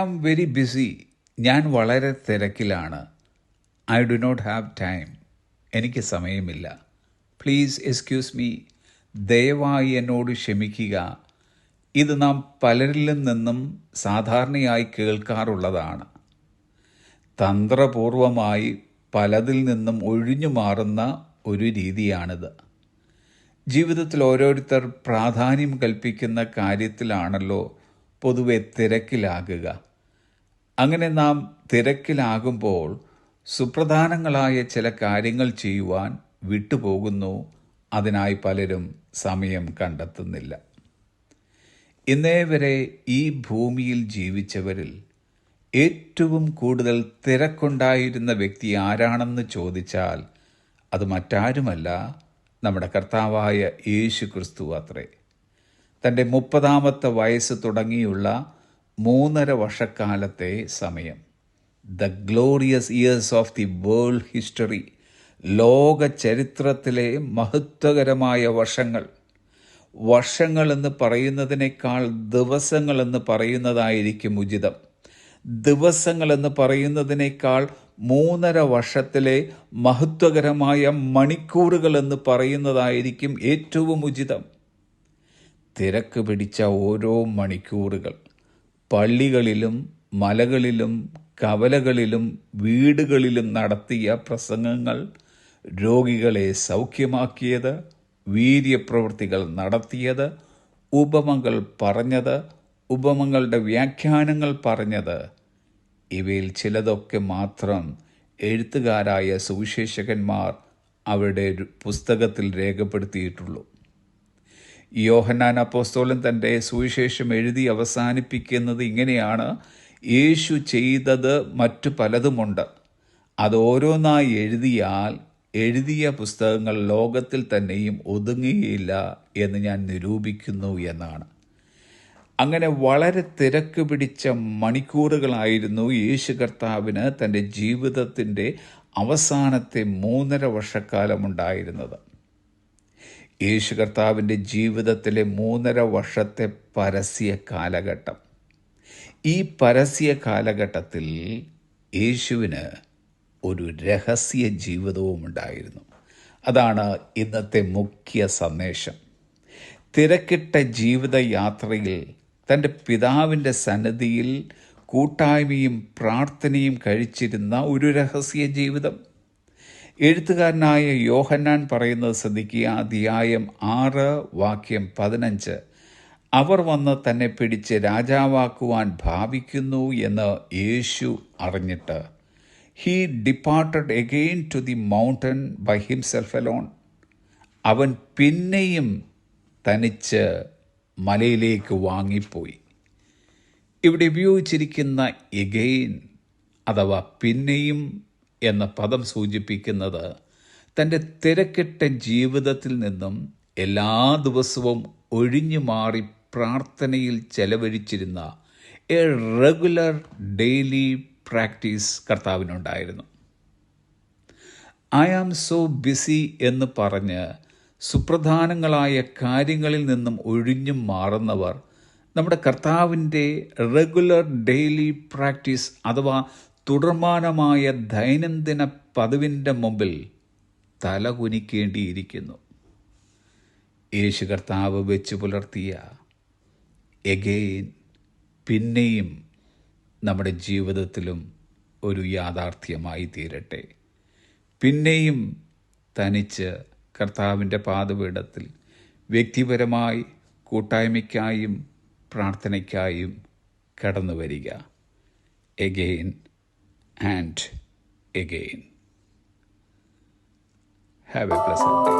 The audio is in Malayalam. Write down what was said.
Am very busy. ഞാൻ വളരെ തിരക്കിലാണ്. I do not have time. എനിക്ക് സമയമില്ല. Please excuse me. ദയവായി എന്നോട് ക്ഷമിക്കുക. ഇത് നാം പലരിൽ നിന്നും സാധാരണയായി കേൾക്കാറുള്ളതാണ്. തന്ത്രപൂർവമായി പലതിൽ നിന്നും ഒഴിഞ്ഞു മാറുന്ന ഒരു രീതിയാണിത്. ജീവിതത്തിൽ ഓരോരുത്തർ പ്രാധാന്യം കൽപ്പിക്കുന്ന കാര്യത്തിലാണല്ലോ പൊതുവെ തിരക്കിലാകുക. അങ്ങനെ നാം തിരക്കിലാകുമ്പോൾ സുപ്രധാനങ്ങളായ ചില കാര്യങ്ങൾ ചെയ്യുവാൻ വിട്ടുപോകുന്നു. അതിനായി പലരും സമയം കണ്ടെത്തുന്നില്ല. ഇന്നേ വരെ ഈ ഭൂമിയിൽ ജീവിച്ചവരിൽ ഏറ്റവും കൂടുതൽ തിരക്കുണ്ടായിരുന്ന വ്യക്തി ആരാണെന്ന് ചോദിച്ചാൽ അത് മറ്റാരുമല്ല, നമ്മുടെ കർത്താവായ യേശു ക്രിസ്തു അത്രേ. തൻ്റെ 30-ാമത്തെ വയസ്സ് തുടങ്ങിയുള്ള 3.5 വർഷക്കാലത്തെ സമയം, the glorious years of the world history, ലോക ചരിത്രത്തിലെ മഹത്വകരമായ വർഷങ്ങൾ. വർഷങ്ങളെന്ന് പറയുന്നതിനേക്കാൾ ദിവസങ്ങളെന്ന് പറയുന്നതായിരിക്കും ഉചിതം. ദിവസങ്ങളെന്ന് പറയുന്നതിനേക്കാൾ 3.5 വർഷത്തിലെ മഹത്വകരമായ മണിക്കൂറുകൾ എന്ന് പറയുന്നതായിരിക്കും ഏറ്റവും ഉചിതം. തിരക്ക് പിടിച്ച ഓരോ മണിക്കൂറുകൾ പള്ളികളിലും മലകളിലും കവലകളിലും വീടുകളിലും നടത്തിയ പ്രസംഗങ്ങൾ, രോഗികളെ സൗഖ്യമാക്കിയത്, വീര്യപ്രവൃത്തികൾ നടത്തിയത്, ഉപമകൾ പറഞ്ഞത്, ഉപമകളുടെ വ്യാഖ്യാനങ്ങൾ പറഞ്ഞത്, ഇവയിൽ ചിലതൊക്കെ മാത്രം എഴുത്തുകാരായ സുവിശേഷകന്മാർ അവരുടെ പുസ്തകത്തിൽ രേഖപ്പെടുത്തിയിട്ടുള്ളൂ. യോഹന്നാൻ അപ്പോസ്തലൻ തൻ്റെ സുവിശേഷം എഴുതി അവസാനിപ്പിക്കുന്നത് ഇങ്ങനെയാണ്: യേശു ചെയ്തത് മറ്റു പലതുമുണ്ട്. അത് ഓരോന്നായി എഴുതിയാൽ എഴുതിയ പുസ്തകങ്ങൾ ലോകത്തിൽ തന്നെയും ഒതുങ്ങുകയില്ല എന്ന് ഞാൻ നിരൂപിക്കുന്നു എന്നാണ്. അങ്ങനെ വളരെ തിരക്ക് പിടിച്ച മണിക്കൂറുകളായിരുന്നു യേശു കർത്താവിന് തൻ്റെ ജീവിതത്തിൻ്റെ അവസാനത്തെ 3.5 വർഷക്കാലമുണ്ടായിരുന്നത്. യേശു കർത്താവിൻ്റെ ജീവിതത്തിലെ 3.5 വർഷത്തെ പരസ്യ കാലഘട്ടം. ഈ പരസ്യ കാലഘട്ടത്തിൽ യേശുവിന് ഒരു രഹസ്യ ജീവിതവും ഉണ്ടായിരുന്നു. അതാണ് ഇന്നത്തെ മുഖ്യ സന്ദേശം. തിരക്കിട്ട ജീവിതയാത്രയിൽ തൻ്റെ പിതാവിൻ്റെ സന്നിധിയിൽ കൂട്ടായ്മയും പ്രാർത്ഥനയും കഴിച്ചിരുന്ന ഒരു രഹസ്യ ജീവിതം. എഴുത്തുകാരനായ യോഹന്നാൻ പറയുന്നത് ശ്രദ്ധിക്കുക. അധ്യായം 6 വാക്യം 15. അവർ വന്ന് തന്നെ പിടിച്ച് രാജാവാക്കുവാൻ ഭാവിക്കുന്നു എന്ന് യേശു അറിഞ്ഞിട്ട് he departed again to the mountain by himself alone. അവൻ പിന്നെയും തനിച്ച് മലയിലേക്ക് വാങ്ങിപ്പോയി. ഇവിടെ ഉപയോഗിച്ചിരിക്കുന്ന എഗെയിൻ അഥവാ പിന്നെയും എന്ന പദം സൂചിപ്പിക്കുന്നത് തൻ്റെ തിരക്കിട്ട ജീവിതത്തിൽ നിന്നും എല്ലാ ദിവസവും ഒഴിഞ്ഞു മാറി പ്രാർത്ഥനയിൽ ചെലവഴിച്ചിരുന്ന എ റെഗുലർ ഡെയിലി പ്രാക്ടീസ് കർത്താവിനുണ്ടായിരുന്നു. ഐ ആം സോ ബിസി എന്ന് പറഞ്ഞ് സുപ്രധാനങ്ങളായ കാര്യങ്ങളിൽ നിന്നും ഒഴിഞ്ഞു മാറുന്നവർ നമ്മുടെ കർത്താവിൻ്റെ റെഗുലർ ഡെയിലി പ്രാക്ടീസ് അഥവാ തുടർമാനമായ ദൈനംദിന പതിവിൻ്റെ മുമ്പിൽ തലകുനിക്കേണ്ടിയിരിക്കുന്നു. യേശു കർത്താവ് വെച്ച് പുലർത്തിയ എഗെയിൻ, പിന്നെയും നമ്മുടെ ജീവിതത്തിലും ഒരു യാഥാർത്ഥ്യമായി തീരട്ടെ. പിന്നെയും തനിച്ച് കർത്താവിൻ്റെ പാദപീഠത്തിൽ വ്യക്തിപരമായി കൂട്ടായ്മയ്ക്കായും പ്രാർത്ഥനയ്ക്കായും കടന്നു വരിക. Again and again. Have A pleasant day.